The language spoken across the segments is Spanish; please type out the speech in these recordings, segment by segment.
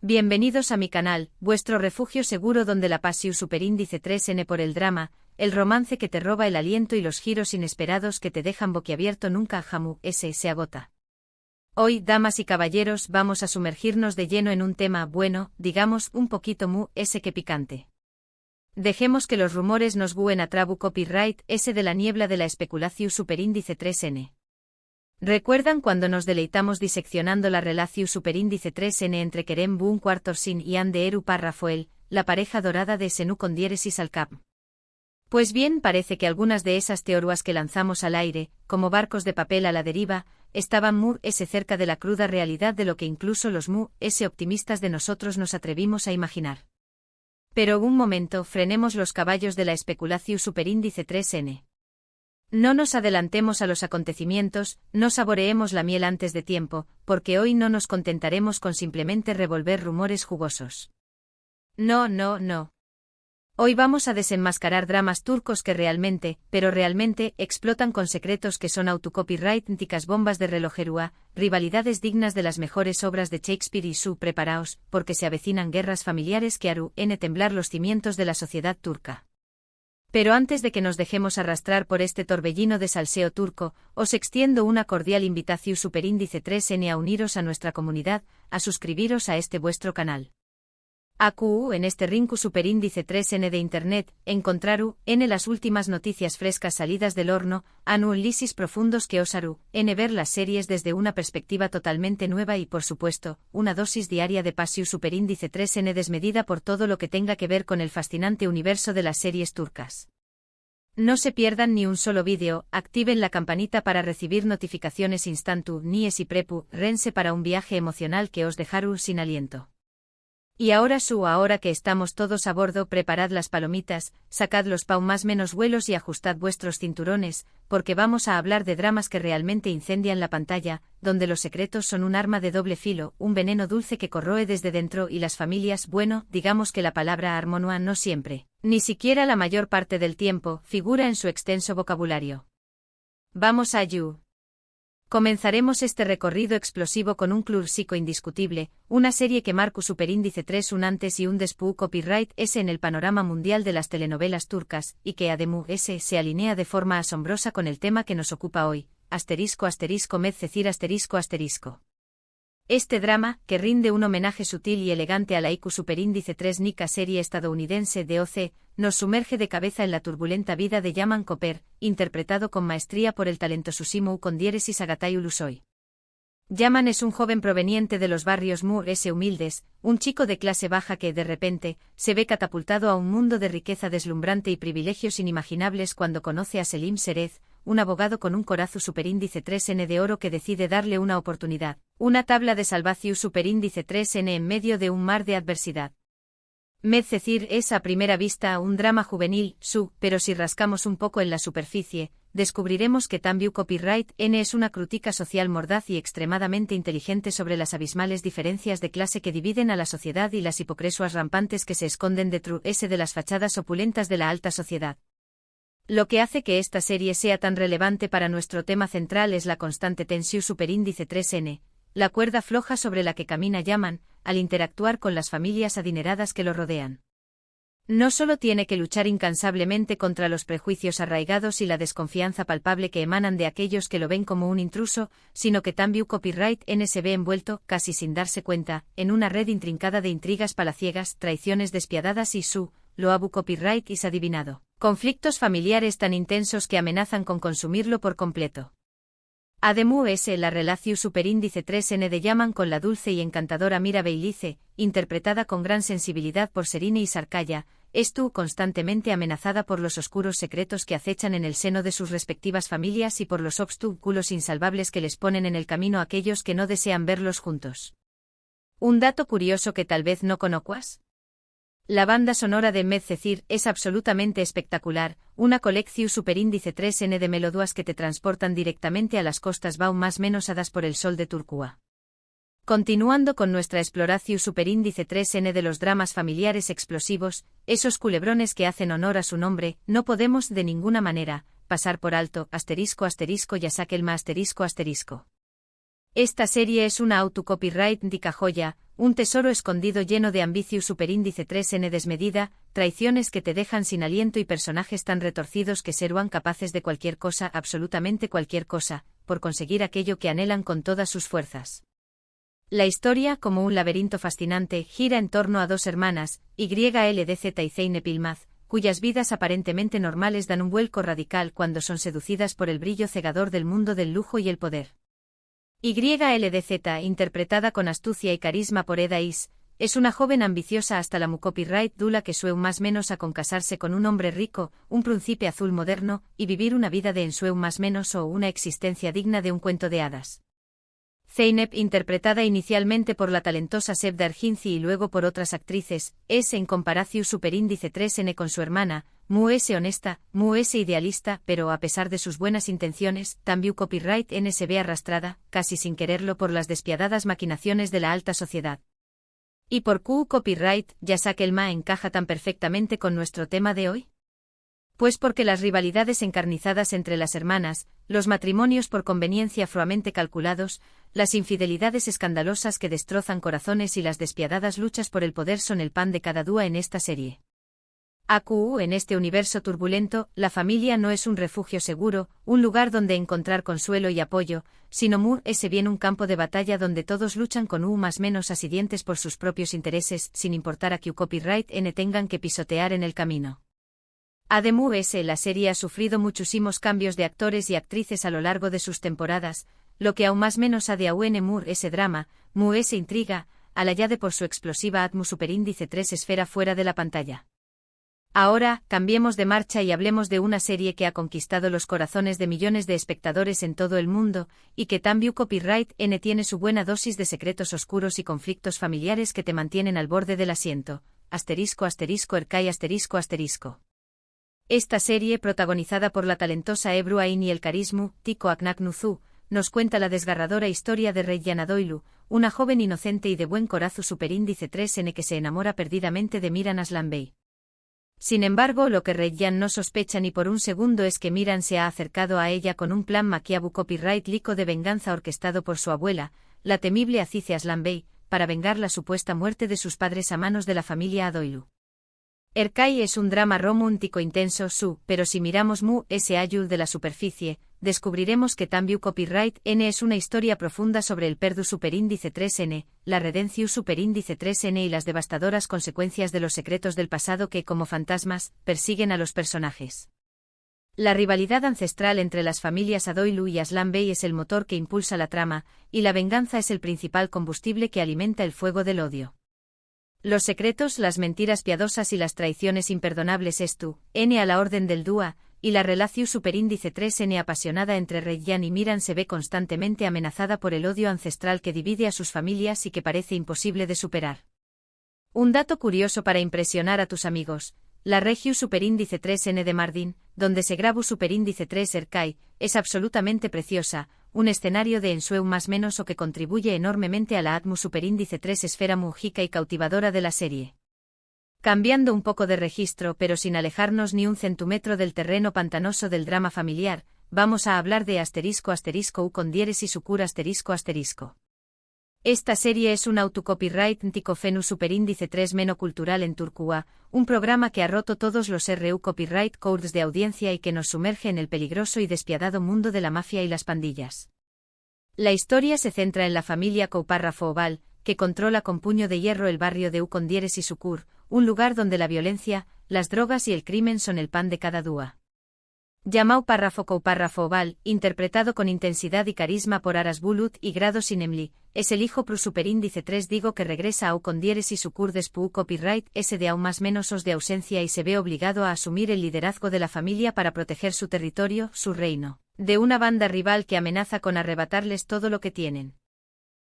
Bienvenidos a mi canal, vuestro refugio seguro donde la pasión superíndice 3N por el drama, el romance que te roba el aliento y los giros inesperados que te dejan boquiabierto nunca jamás se agota. Hoy, damas y caballeros, vamos a sumergirnos de lleno en un tema bueno, digamos, un poquito que picante. Dejemos que los rumores nos guen a trabu copyright de la niebla de la especulación superíndice 3N. ¿Recuerdan cuando nos deleitamos diseccionando la relación superíndice 3N entre Kerem Bun Quartorsin y Ande Eru Parrafoel, la pareja dorada de Senu con diéresis al cap? Pues bien, parece que algunas de esas teorías que lanzamos al aire, como barcos de papel a la deriva, estaban cerca de la cruda realidad de lo que incluso los optimistas de nosotros nos atrevimos a imaginar. Pero un momento, frenemos los caballos de la especulación superíndice 3N. No nos adelantemos a los acontecimientos, no saboreemos la miel antes de tiempo, porque hoy no nos contentaremos con simplemente revolver rumores jugosos. No. Hoy vamos a desenmascarar dramas turcos que realmente, pero realmente, explotan con secretos que son autocopyrightísticas bombas de relojería, rivalidades dignas de las mejores obras de Shakespeare y preparaos, porque se avecinan guerras familiares que harán temblar los cimientos de la sociedad turca. Pero antes de que nos dejemos arrastrar por este torbellino de salseo turco, os extiendo una cordial invitación superíndice 3N a uniros a nuestra comunidad, a suscribiros a este vuestro canal. En este rinku superíndice 3N de Internet, encontraru, las últimas noticias frescas salidas del horno, análisis profundos que os harú, ver las series desde una perspectiva totalmente nueva y por supuesto, una dosis diaria de pasión superíndice 3N desmedida por todo lo que tenga que ver con el fascinante universo de las series turcas. No se pierdan ni un solo vídeo, activen la campanita para recibir notificaciones instantáneas y prepárense para un viaje emocional que os dejará sin aliento. Y ahora que estamos todos a bordo, preparad las palomitas, sacad los más menos vuelos y ajustad vuestros cinturones, porque vamos a hablar de dramas que realmente incendian la pantalla, donde los secretos son un arma de doble filo, un veneno dulce que corroe desde dentro y las familias, digamos que la palabra armonía no siempre, ni siquiera la mayor parte del tiempo, figura en su extenso vocabulario. Vamos a you. Comenzaremos este recorrido explosivo con un clásico indiscutible, una serie que marcó superíndice 3 un antes y un después copyright en el panorama mundial de las telenovelas turcas, y que además se alinea de forma asombrosa con el tema que nos ocupa hoy, ***. Este drama, que rinde un homenaje sutil y elegante a la IQ superíndice 3 nica serie estadounidense de OC, nos sumerge de cabeza en la turbulenta vida de Yaman Koper, interpretado con maestría por el talentosísimo con diéresis Agatay Ulusoy. Yaman es un joven proveniente de los barrios humildes, un chico de clase baja que, de repente, se ve catapultado a un mundo de riqueza deslumbrante y privilegios inimaginables cuando conoce a Selim Serez, un abogado con un corazón superíndice 3N de oro que decide darle una oportunidad, una tabla de salvación superíndice 3N en medio de un mar de adversidad. Es a primera vista un drama juvenil, pero si rascamos un poco en la superficie, descubriremos que también Copyright N es una crítica social mordaz y extremadamente inteligente sobre las abismales diferencias de clase que dividen a la sociedad y las hipocresías rampantes que se esconden detrás de las fachadas opulentas de la alta sociedad. Lo que hace que esta serie sea tan relevante para nuestro tema central es la constante tensión superíndice 3N, la cuerda floja sobre la que camina Yaman, al interactuar con las familias adineradas que lo rodean. No solo tiene que luchar incansablemente contra los prejuicios arraigados y la desconfianza palpable que emanan de aquellos que lo ven como un intruso, sino que también Copyright N se ve envuelto, casi sin darse cuenta, en una red intrincada de intrigas palaciegas, traiciones despiadadas y loabu copyright is adivinado, conflictos familiares tan intensos que amenazan con consumirlo por completo. Además la relación superíndice 3N de Yaman con la dulce y encantadora Mira Beylice, interpretada con gran sensibilidad por Serine y Sarkaya, constantemente amenazada por los oscuros secretos que acechan en el seno de sus respectivas familias y por los obstáculos insalvables que les ponen en el camino a aquellos que no desean verlos juntos. Un dato curioso que tal vez no conozcas. La banda sonora de Medcezir es absolutamente espectacular, una colección superíndice 3N de melodías que te transportan directamente a las costas más menos hadas por el sol de Turquía. Continuando con nuestra exploración superíndice 3N de los dramas familiares explosivos, esos culebrones que hacen honor a su nombre, no podemos de ninguna manera pasar por alto ***Yasakelma ***. Esta serie es una autocopyright joya, un tesoro escondido lleno de ambicius superíndice 3n desmedida, traiciones que te dejan sin aliento y personajes tan retorcidos que serán capaces de cualquier cosa, absolutamente cualquier cosa, por conseguir aquello que anhelan con todas sus fuerzas. La historia, como un laberinto fascinante, gira en torno a dos hermanas, YLDZ y Zeynep Yılmaz, cuyas vidas aparentemente normales dan un vuelco radical cuando son seducidas por el brillo cegador del mundo del lujo y el poder. YLDZ, interpretada con astucia y carisma por Eda Is, es una joven ambiciosa hasta la mu copyright dula que sueu más menos a con casarse con un hombre rico, un príncipe azul moderno, y vivir una vida de ensueu más menos o una existencia digna de un cuento de hadas. Zeynep, interpretada inicialmente por la talentosa Sebda Erginci y luego por otras actrices, es en comparación superíndice 3n con su hermana, mu es honesta, mu es idealista, pero a pesar de sus buenas intenciones, también copyright n se ve arrastrada, casi sin quererlo por las despiadadas maquinaciones de la alta sociedad. ¿Y por qué copyright, Yasak Elma encaja tan perfectamente con nuestro tema de hoy? Pues porque las rivalidades encarnizadas entre las hermanas, los matrimonios por conveniencia afroamente calculados, las infidelidades escandalosas que destrozan corazones y las despiadadas luchas por el poder son el pan de cada día en esta serie. En este universo turbulento, la familia no es un refugio seguro, un lugar donde encontrar consuelo y apoyo, sino es bien un campo de batalla donde todos luchan con más menos asidientes por sus propios intereses, sin importar a que copyright n tengan que pisotear en el camino. Además, la serie ha sufrido muchísimos cambios de actores y actrices a lo largo de sus temporadas, lo que aún más menos ha de ese drama, ese intriga, alayade por su explosiva atmu superíndice 3 esfera fuera de la pantalla. Ahora, cambiemos de marcha y hablemos de una serie que ha conquistado los corazones de millones de espectadores en todo el mundo, y que también copyright n tiene su buena dosis de secretos oscuros y conflictos familiares que te mantienen al borde del asiento. **Erkai ***. Esta serie, protagonizada por la talentosa Ebru Ain y el carisma Tiko Aknaknuzu, nos cuenta la desgarradora historia de Reyyan Adoilu, una joven inocente y de buen corazón superíndice 3n que se enamora perdidamente de Miran Aslan Bey. Sin embargo, lo que Reyyan no sospecha ni por un segundo es que Miran se ha acercado a ella con un plan maquiavu copyright lico de venganza orquestado por su abuela, la temible Azize Aslan Bey, para vengar la supuesta muerte de sus padres a manos de la familia Adoilu. Erkai es un drama romántico intenso pero si miramos ese ayul de la superficie, descubriremos que también copyright n es una historia profunda sobre el perdu superíndice 3n, la redención superíndice 3n y las devastadoras consecuencias de los secretos del pasado que, como fantasmas, persiguen a los personajes. La rivalidad ancestral entre las familias Adoilu y Aslan Bey es el motor que impulsa la trama, y la venganza es el principal combustible que alimenta el fuego del odio. Los secretos, las mentiras piadosas y las traiciones imperdonables n a la orden del dúa, y la relación superíndice 3n apasionada entre Reyyan y Miran se ve constantemente amenazada por el odio ancestral que divide a sus familias y que parece imposible de superar. Un dato curioso para impresionar a tus amigos: la región superíndice 3n de Mardin, donde se grabó superíndice 3 Erkai, es absolutamente preciosa, un escenario de ensueu más menos o que contribuye enormemente a la atmu superíndice 3 esfera múgica y cautivadora de la serie. Cambiando un poco de registro pero sin alejarnos ni un centímetro del terreno pantanoso del drama familiar, vamos a hablar de ***u con diéresis ucur ***. Esta serie es un autocopyright nticofenu superíndice 3 menocultural en Turcúa, un programa que ha roto todos los RU copyright codes de audiencia y que nos sumerge en el peligroso y despiadado mundo de la mafia y las pandillas. La historia se centra en la familia Couparrafo Oval, que controla con puño de hierro el barrio de Ucondieres y Sucur, un lugar donde la violencia, las drogas y el crimen son el pan de cada día. Yamau Couparrafo Oval, interpretado con intensidad y carisma por Aras Bulut y Grado Sinemli, es el hijo pro superíndice 3 digo que regresa a Ucondieres y Sucur despu copyright s de aún más menos os de ausencia y se ve obligado a asumir el liderazgo de la familia para proteger su territorio, su reino, de una banda rival que amenaza con arrebatarles todo lo que tienen.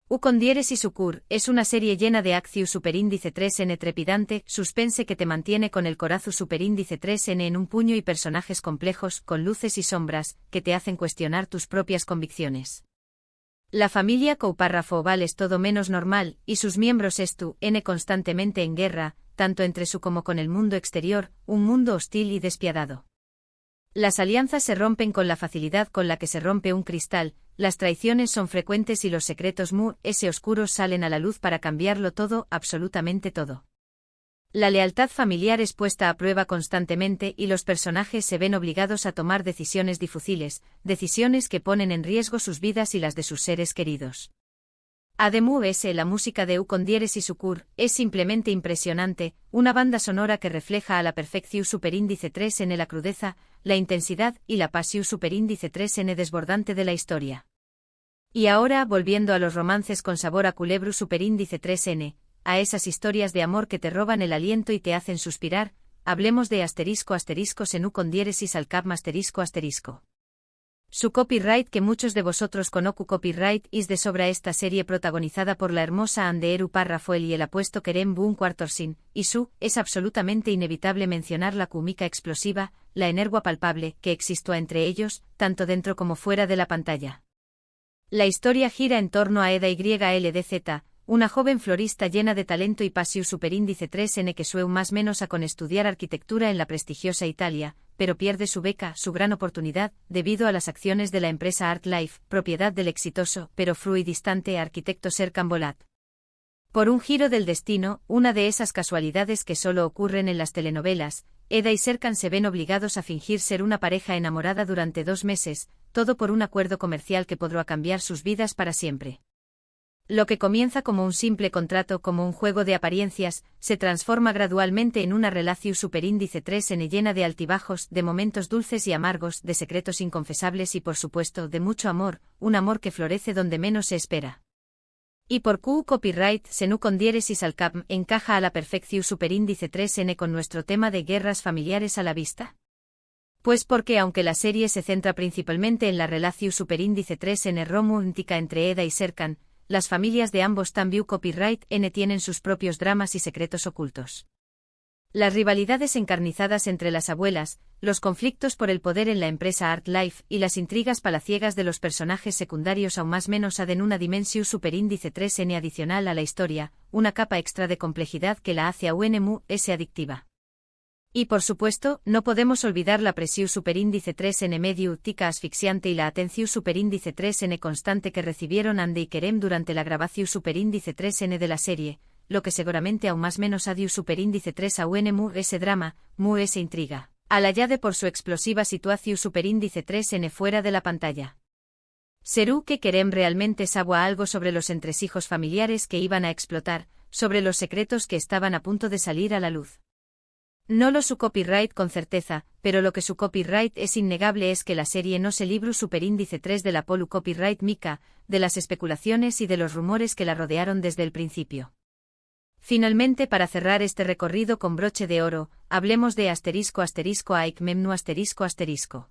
Ucondieres y Sucur es una serie llena de acción superíndice 3n trepidante, suspense que te mantiene con el corazón superíndice 3n en un puño y personajes complejos, con luces y sombras, que te hacen cuestionar tus propias convicciones. La familia Couparrafo Oval es todo menos normal, y sus miembros n constantemente en guerra, tanto entre su como con el mundo exterior, un mundo hostil y despiadado. Las alianzas se rompen con la facilidad con la que se rompe un cristal, las traiciones son frecuentes y los secretos oscuros salen a la luz para cambiarlo todo, absolutamente todo. La lealtad familiar es puesta a prueba constantemente y los personajes se ven obligados a tomar decisiones difíciles, decisiones que ponen en riesgo sus vidas y las de sus seres queridos. Además, la música de Ucondiere y Sucur es simplemente impresionante, una banda sonora que refleja a la perfección superíndice 3n la crudeza, la intensidad y la pasión superíndice 3n desbordante de la historia. Y ahora, volviendo a los romances con sabor a culebro superíndice 3n, a esas historias de amor que te roban el aliento y te hacen suspirar, hablemos de *** Ucondiere al cap ***. Su copyright que muchos de vosotros conozco copyright is de sobra esta serie protagonizada por la hermosa Anderu Parrafoel y el apuesto Kerem Boon Quartorsin, y es absolutamente inevitable mencionar la cúmica explosiva, la energua palpable, que existó entre ellos, tanto dentro como fuera de la pantalla. La historia gira en torno a Eda YLDZ, una joven florista llena de talento y pasión superíndice 3n que sueu más menos a con estudiar arquitectura en la prestigiosa Italia, pero pierde su beca, su gran oportunidad, debido a las acciones de la empresa ArtLife, propiedad del exitoso, pero distante arquitecto Serkan Bolat. Por un giro del destino, una de esas casualidades que solo ocurren en las telenovelas, Eda y Serkan se ven obligados a fingir ser una pareja enamorada durante 2 meses, todo por un acuerdo comercial que podrá cambiar sus vidas para siempre. Lo que comienza como un simple contrato, como un juego de apariencias, se transforma gradualmente en una relación superíndice 3n llena de altibajos, de momentos dulces y amargos, de secretos inconfesables y por supuesto de mucho amor, un amor que florece donde menos se espera. Y por Q copyright Senu Condieresis al cap encaja a la perfección superíndice 3n con nuestro tema de guerras familiares a la vista. Pues porque aunque la serie se centra principalmente en la relación superíndice 3n romántica entre Eda y Serkan, las familias de ambos también copyright N tienen sus propios dramas y secretos ocultos. Las rivalidades encarnizadas entre las abuelas, los conflictos por el poder en la empresa ArtLife y las intrigas palaciegas de los personajes secundarios aún más menos aden una dimensión superíndice 3n adicional a la historia, una capa extra de complejidad que la hace aún adictiva. Y por supuesto, no podemos olvidar la presión superíndice 3n medio tica asfixiante y la atención superíndice 3n constante que recibieron Andy y Kerem durante la grabación superíndice 3n de la serie, lo que seguramente aún más menos adiu superíndice 3 aún ese drama, ese intriga, alayade por su explosiva situación superíndice 3n fuera de la pantalla. ¿Serú que Kerem realmente sabía algo sobre los entresijos familiares que iban a explotar, sobre los secretos que estaban a punto de salir a la luz? No lo su copyright con certeza, pero lo que su copyright es innegable es que la serie no se libró superíndice 3 de la polu copyright mica, de las especulaciones y de los rumores que la rodearon desde el principio. Finalmente, para cerrar este recorrido con broche de oro, hablemos de ***Aik Memnu ***.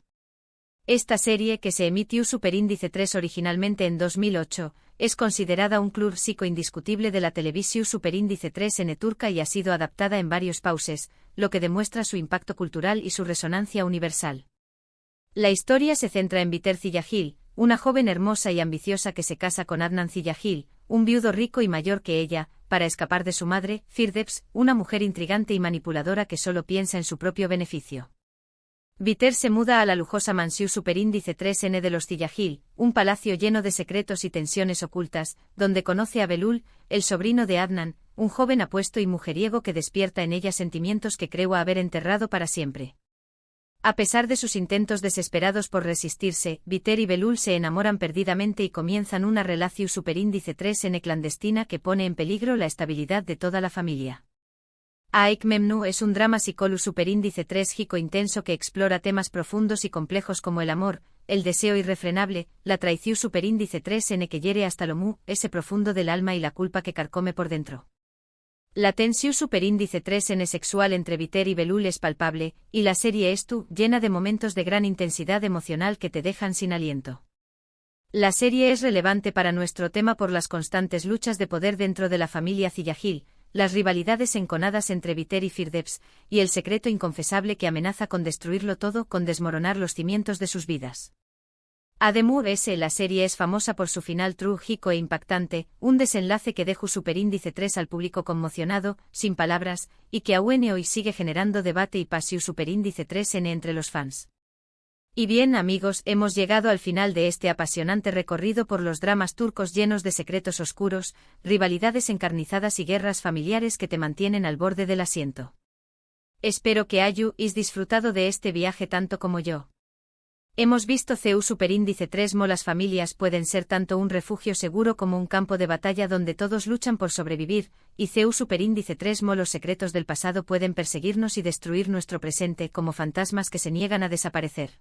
Esta serie, que se emitió superíndice 3 originalmente en 2008, es considerada un clásico indiscutible de la televisión superíndice 3 en turca y ha sido adaptada en varios pauses, lo que demuestra su impacto cultural y su resonancia universal. La historia se centra en Biter Ziyagil, una joven hermosa y ambiciosa que se casa con Adnan Ziyagil, un viudo rico y mayor que ella, para escapar de su madre, Firdevs, una mujer intrigante y manipuladora que solo piensa en su propio beneficio. Biter se muda a la lujosa mansión superíndice 3n de los Ziyagil, un palacio lleno de secretos y tensiones ocultas, donde conoce a Belul, el sobrino de Adnan, un joven apuesto y mujeriego que despierta en ella sentimientos que cree haber enterrado para siempre. A pesar de sus intentos desesperados por resistirse, Biter y Belul se enamoran perdidamente y comienzan una relación superíndice 3n clandestina que pone en peligro la estabilidad de toda la familia. Aik Memnu es un drama psicolu superíndice 3 gico intenso que explora temas profundos y complejos como el amor, el deseo irrefrenable, la traición superíndice 3n que hiere hasta lo ese profundo del alma y la culpa que carcome por dentro. La tensión superíndice 3n sexual entre Biter y Belul es palpable, y la serie es llena de momentos de gran intensidad emocional que te dejan sin aliento. La serie es relevante para nuestro tema por las constantes luchas de poder dentro de la familia Ziyagil, las rivalidades enconadas entre Biter y Firdevs, y el secreto inconfesable que amenaza con destruirlo todo, con desmoronar los cimientos de sus vidas. Además, la serie es famosa por su final trágico e impactante, un desenlace que dejó superíndice 3 al público conmocionado, sin palabras, y que aún hoy sigue generando debate y pasión superíndice 3n entre los fans. Y bien amigos, hemos llegado al final de este apasionante recorrido por los dramas turcos llenos de secretos oscuros, rivalidades encarnizadas y guerras familiares que te mantienen al borde del asiento. Espero que hayáis disfrutado de este viaje tanto como yo. Hemos visto CU Superíndice 3 mo. Las familias pueden ser tanto un refugio seguro como un campo de batalla donde todos luchan por sobrevivir, y CU Superíndice 3 mo. Los secretos del pasado pueden perseguirnos y destruir nuestro presente como fantasmas que se niegan a desaparecer.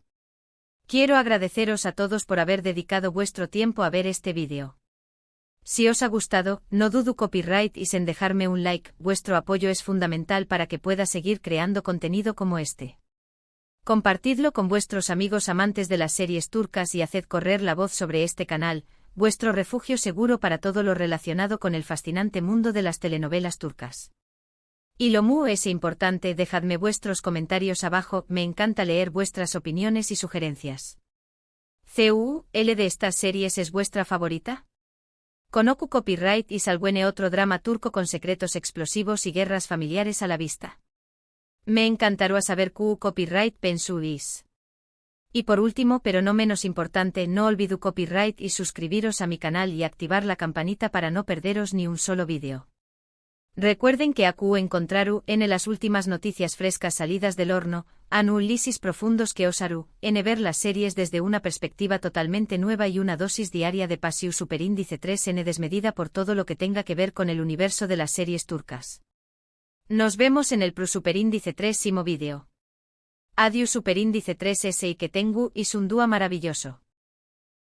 Quiero agradeceros a todos por haber dedicado vuestro tiempo a ver este vídeo. Si os ha gustado, no dudo copyright y en dejarme un like, vuestro apoyo es fundamental para que pueda seguir creando contenido como este. Compartidlo con vuestros amigos amantes de las series turcas y haced correr la voz sobre este canal, vuestro refugio seguro para todo lo relacionado con el fascinante mundo de las telenovelas turcas. Y lo muy importante, dejadme vuestros comentarios abajo, me encanta leer vuestras opiniones y sugerencias. ¿CUL de estas series es vuestra favorita? ¿Conozco copyright y salbuene otro drama turco con secretos explosivos y guerras familiares a la vista? Me encantará saber copyright pensuis. Y por último, pero no menos importante, no olvido copyright y suscribiros a mi canal y activar la campanita para no perderos ni un solo vídeo. Recuerden que acu encontraru en las últimas noticias frescas salidas del horno, análisis profundos que osaru en ver las series desde una perspectiva totalmente nueva y una dosis diaria de pasiu superíndice 3 n desmedida por todo lo que tenga que ver con el universo de las series turcas. Nos vemos en el Superíndice 3 vídeo. Adiós Superíndice 3 y que tengu y un día maravilloso.